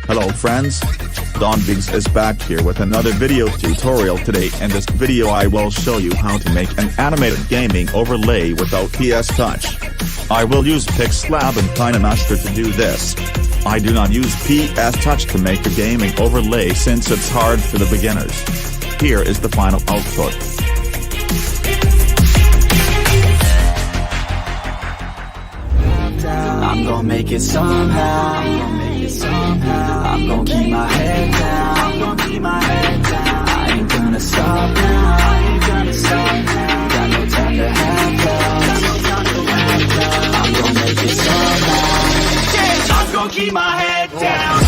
Hello friends, 𝐿𝐷𝐷𝐷𝐷𝐷𝐷 is back here with another video tutorial today. In this video I will show you how to make an animated gaming overlay without PS Touch. I will use Pixlab and KineMaster to do this. I do not use PS Touch to make a gaming overlay since it's hard for the beginners. Here is the final output. I'm gonna make it somehow. I'm gonna keep my head down. I ain't gonna stop now. Got no time to have doubts. I'm gonna make it somehow. I'm gonna keep my head down.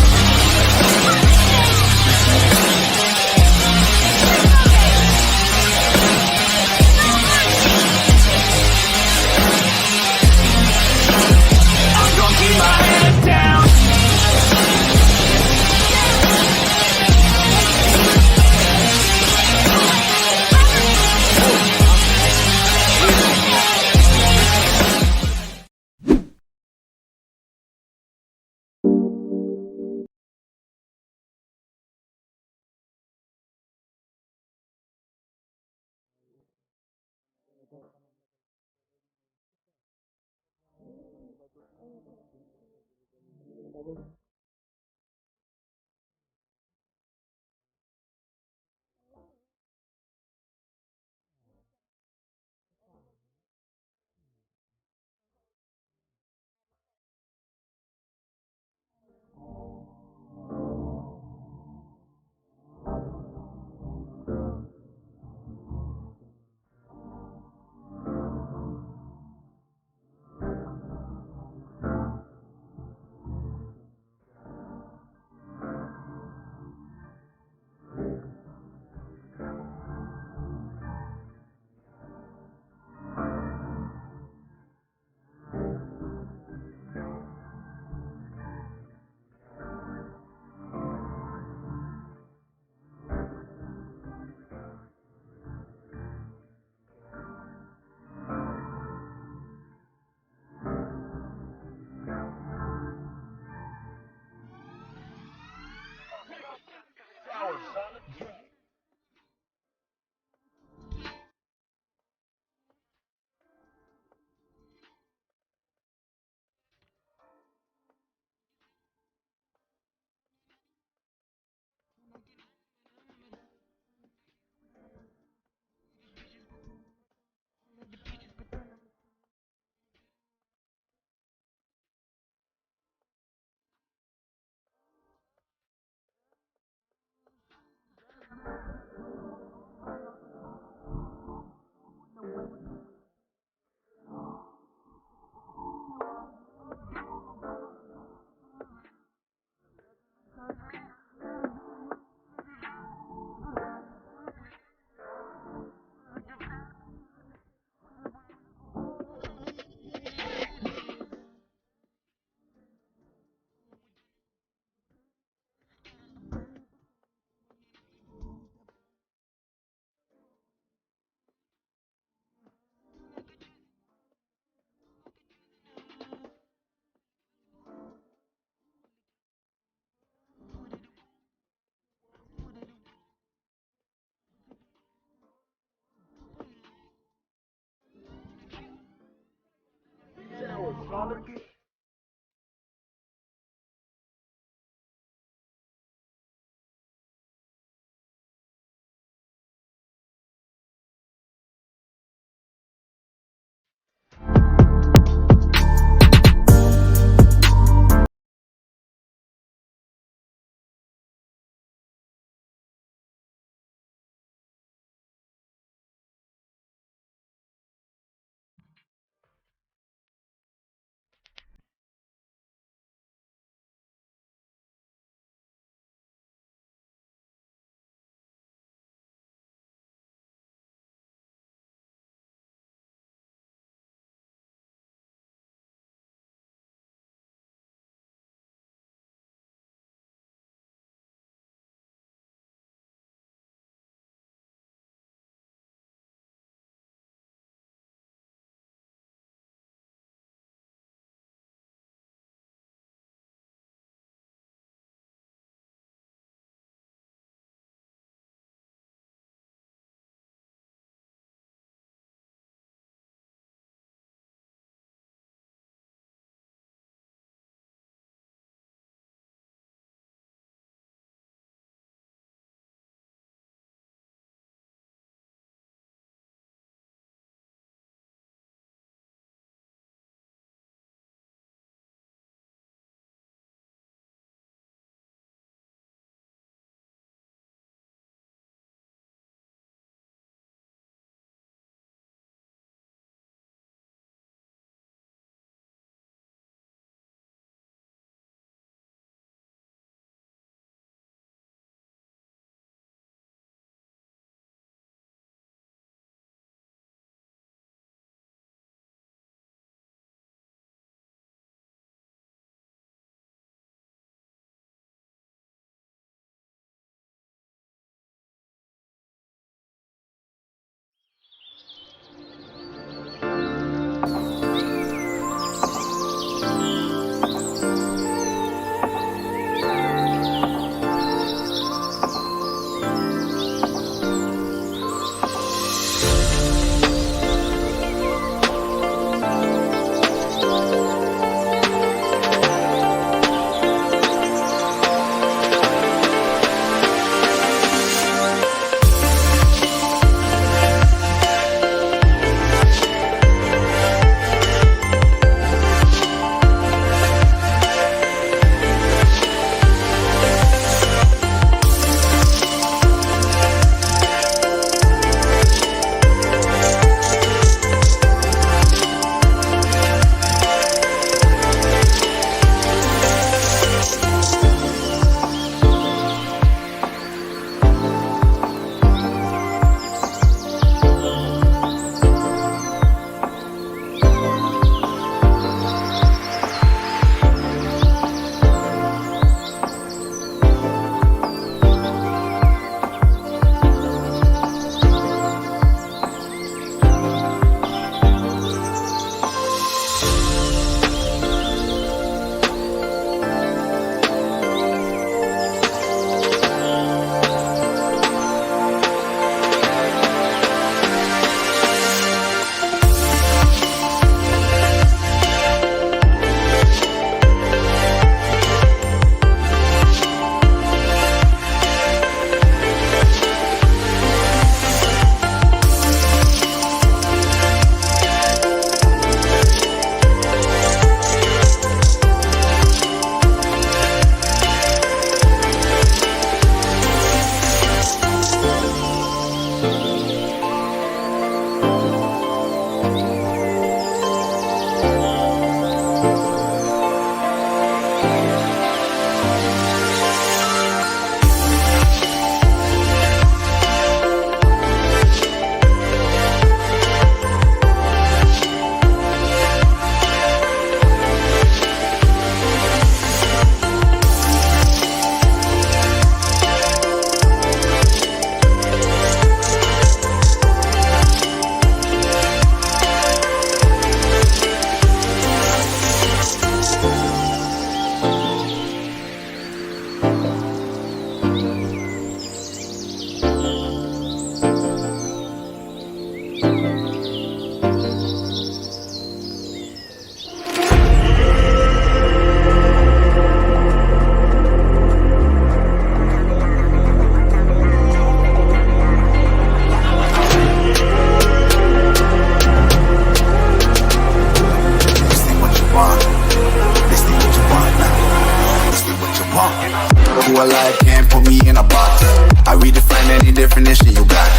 Who alive can't put me in a box. I redefine any definition you got.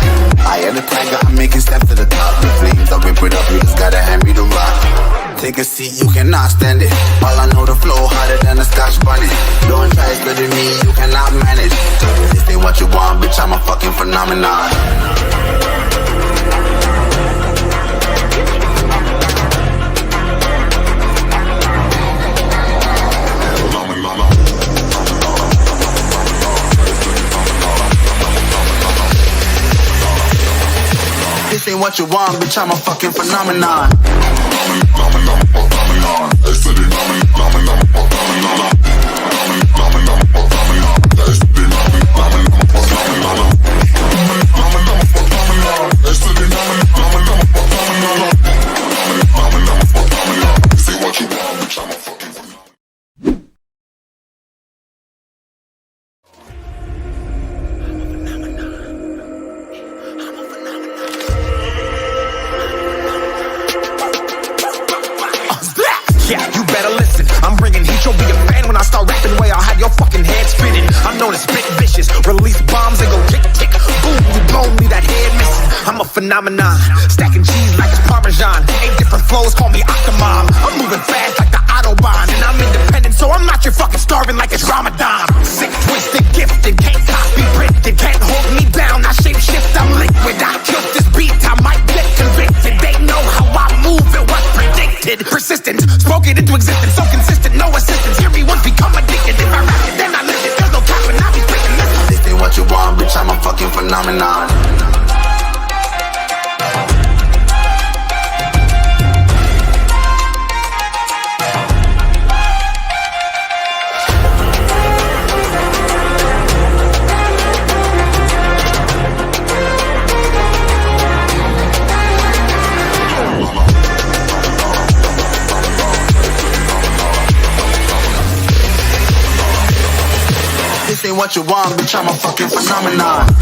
I am the tiger, I'm making steps to the top. The flames, I whip it up, you just gotta hand me the rock. Take a seat, you cannot stand it. All I know, the flow harder than a Scotch bonnet. Don't try studying me, you cannot manage. This ain't what you want, bitch, I'm a fucking phenomenon. This ain't what you want, bitch, I'm a fucking phenomenon. Yeah, you better listen. I'm bringing heat, you'll be a fan when I start rapping. Way I'll have your fucking head spinning. I'm known as spit vicious, release bombs and go tick tick. Boom, you blow me, that head missing. I'm a phenomenon, stacking cheese like it's Parmesan. 8 different flows, call me Octomom. I'm moving fast like the Autobahn, and I'm independent, so I'm not your fucking starving like it's Ramadan. Sick, twisted, gifted, can't copy, printed, can't hold me down. I shape shift, I'm liquid. I killed this beat, I might get convicted. They know how I move, it was predicted. Persistent, spoken into existence, so consistent, no assistance. Hear me once, become addicted. If I rap it, then I live it. There's no capping, I'll be freaking listening. This ain't what you want, bitch, I'm a fucking phenomenon. This ain't what you want, bitch, I'm a fucking phenomenon.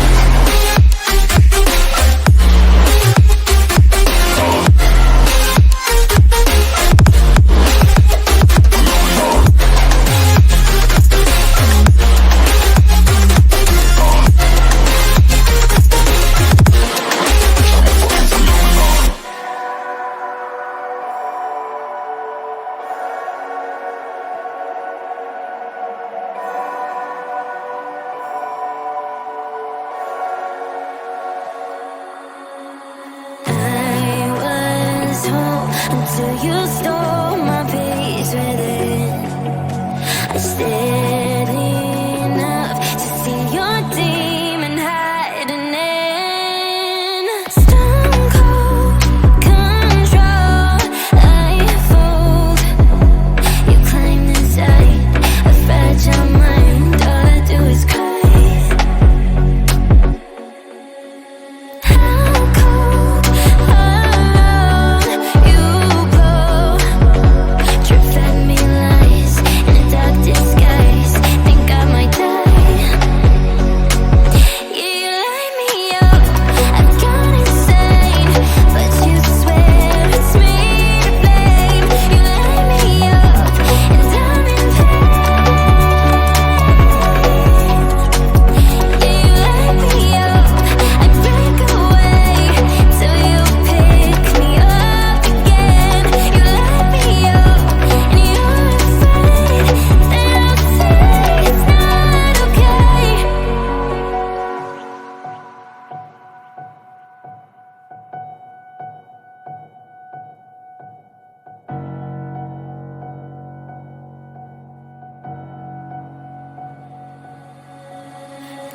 Until you stole my peace within. I stayed enough to see your demon hiding in stone cold control. I fold. You climb inside a fragile mind. All I do is cry.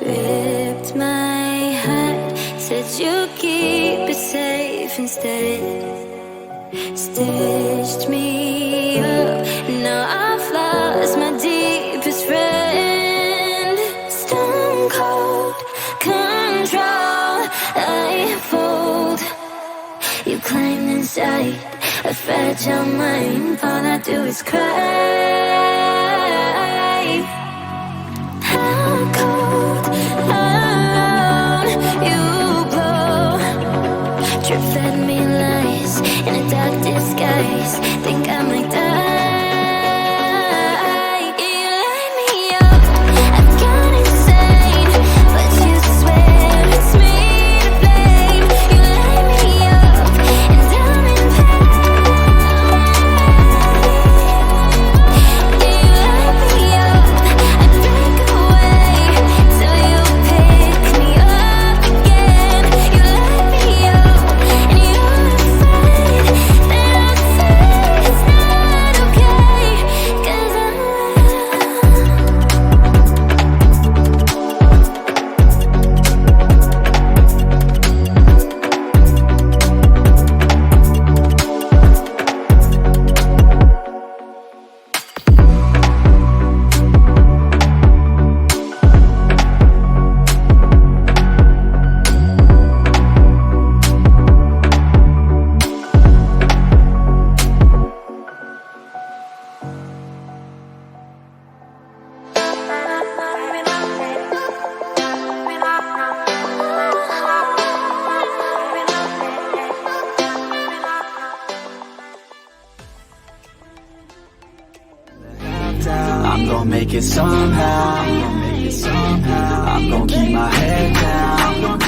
Ripped my heart, said you keep it safe instead. Stitched me up, now I've lost my deepest friend. Stone cold control, I fold. You climbed inside a fragile mind. All I do is cry. How cold alone you glow. Drip fed me lies in a dark disguise. Think I might die. You light me up. make it somehow. I'm gon' keep my head down.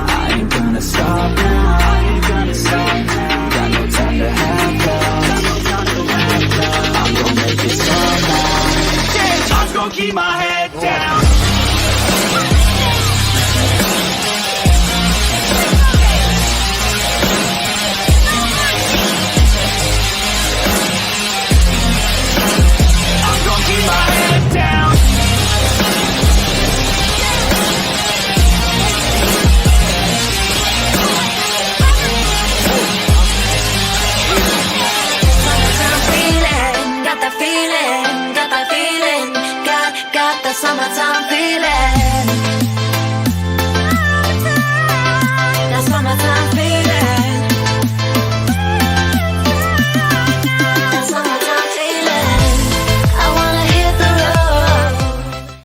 I ain't gonna stop now. Got no time to have doubts. I'm gon' make it somehow. I'm gon' keep my head down. I'm gon' keep my head down. Got that feeling, got the summertime